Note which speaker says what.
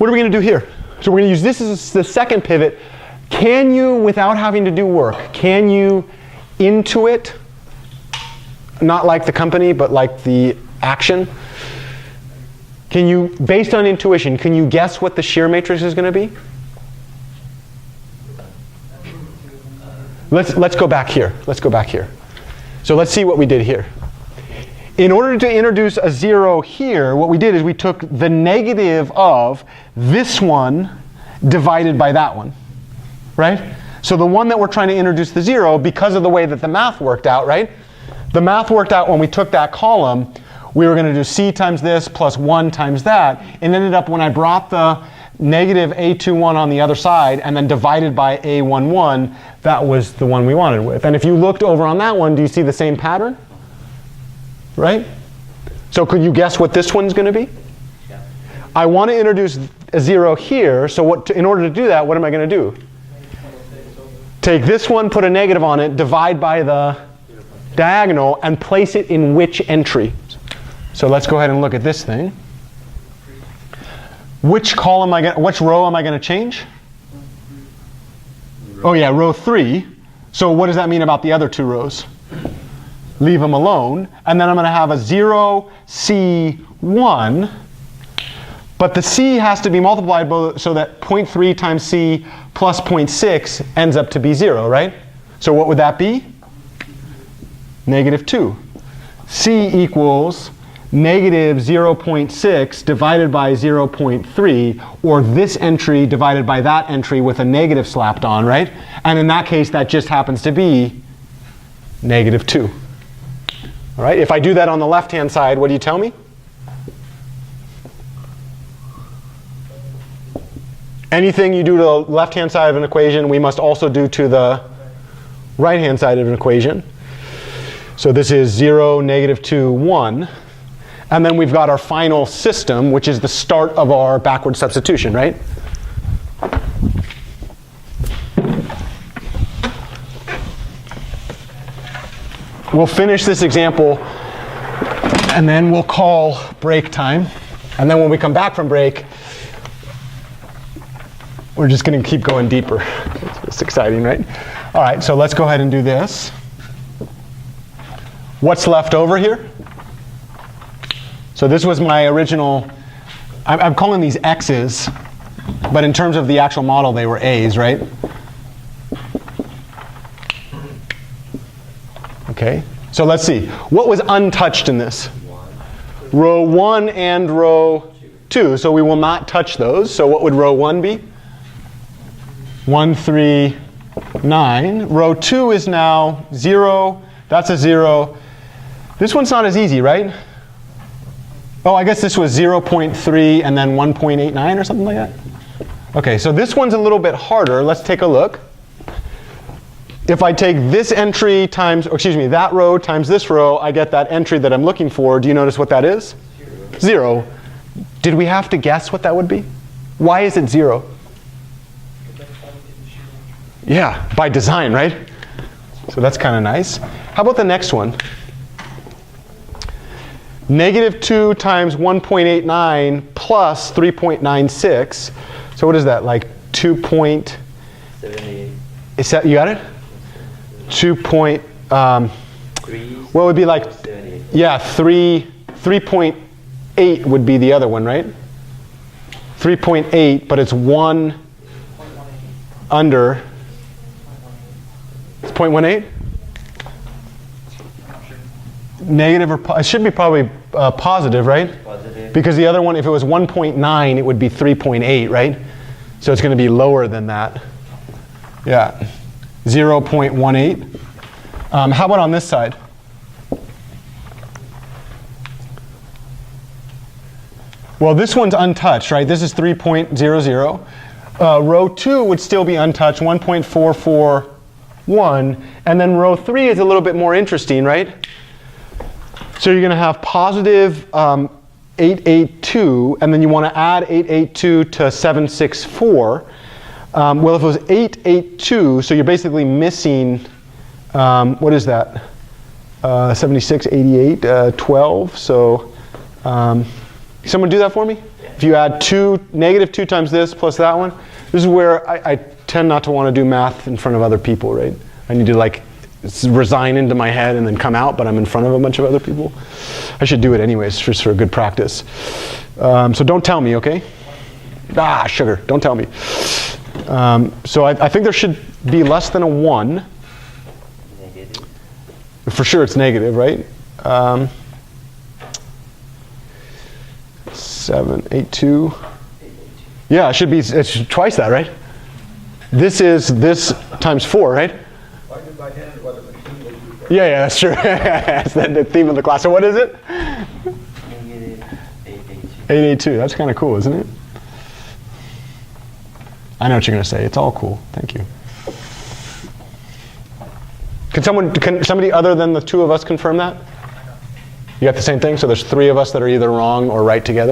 Speaker 1: what are we going to do here? So we're going to use this as the second pivot. Can you, without having to do work, can you intuit, not like the company, but like the action? Can you, based on intuition, can you guess what the shear matrix is going to be? Let's go back here. Let's go back here. So let's see what we did here. In order to introduce a 0 here, what we did is we took the negative of this one divided by that one, right? So the one that we're trying to introduce the 0, because of the way that the math worked out, right? The math worked out when we took that column, we were going to do c times this plus 1 times that, and ended up when I brought the negative a21 on the other side and then divided by a11, that was the one we wanted with. And if you looked over on that one, do you see the same pattern? Right? So could you guess what this one's going to be? Yeah. I want to introduce a 0 here, so in order to do that, what am I going to do? Take this one, put a negative on it, divide by the diagonal, and place it in which entry? So let's go ahead and look at this thing. Which row am I going to change? Oh yeah, row 3. So what does that mean about the other 2 rows? Leave them alone. And then I'm going to have a 0, C, 1. But the C has to be multiplied so that 0.3 times C plus 0.6 ends up to be 0, right? So what would that be? Negative 2. C equals negative 0.6 divided by 0.3, or this entry divided by that entry with a negative slapped on, right? And in that case, that just happens to be negative 2. All right, if I do that on the left-hand side, what do you tell me? Anything you do to the left-hand side of an equation, we must also do to the right-hand side of an equation. So this is 0, negative 2, 1. And then we've got our final system, which is the start of our backward substitution, right? We'll finish this example, and then we'll call break time. And then when we come back from break, we're just going to keep going deeper. It's exciting, right? All right, so let's go ahead and do this. What's left over here? So this was my original, I'm calling these X's, but in terms of the actual model, they were A's, right? Okay, so let's see. What was untouched in this? Row 1 and row 2. So we will not touch those. So what would row 1 be? 1, 3, 9. Row 2 is now 0. That's a 0. This one's not as easy, right? Oh, I guess this was 0.3 and then 1.89 or something like that? Okay, so this one's a little bit harder. Let's take a look. If I take this entry times, or excuse me, that row times this row, I get that entry that I'm looking for. Do you notice what that is? 0. Did we have to guess what that would be? Why is it 0? Yeah, by design, right? So that's kind of nice. How about the next one? Negative 2 times 1.89 plus 3.96. So what is that, like 2.78? Is that, you got it? 2. What would be like, yeah, 3.8 would be the other one, right? 3.8, but it's 1 under. It's 0.18? Negative, or it should be probably positive, right? Positive. Because the other one, if it was 1.9, it would be 3.8, right? So it's going to be lower than that. Yeah, 0.18. How about on this side? Well, this one's untouched, right? This is 3.00. Row 2 would still be untouched, 1.441. And then row 3 is a little bit more interesting, right? So you're going to have positive 882, and then you want to add 882 to 764. Well, if it was 882, so you're basically missing, what is that? 76, 88, 12. So someone do that for me? If you add negative 2 times this plus that one, this is where I tend not to want to do math in front of other people, right? I need to like resign into my head and then come out, but I'm in front of a bunch of other people. I should do it anyways, just for good practice. So don't tell me, okay? Ah, sugar, don't tell me. So I think there should be less than a 1.
Speaker 2: Negative.
Speaker 1: For sure it's negative, right? 7, 8, 2. Yeah, it should be it's twice that, right? This is this times 4, right? Yeah, that's true. That's the theme of the class. So what is it?
Speaker 2: Negative 882.
Speaker 1: 882. That's kind of cool, isn't it? I know what you're going to say. It's all cool. Thank you. Can somebody other than the two of us confirm that? You got the same thing? So there's 3 of us that are either wrong or right together?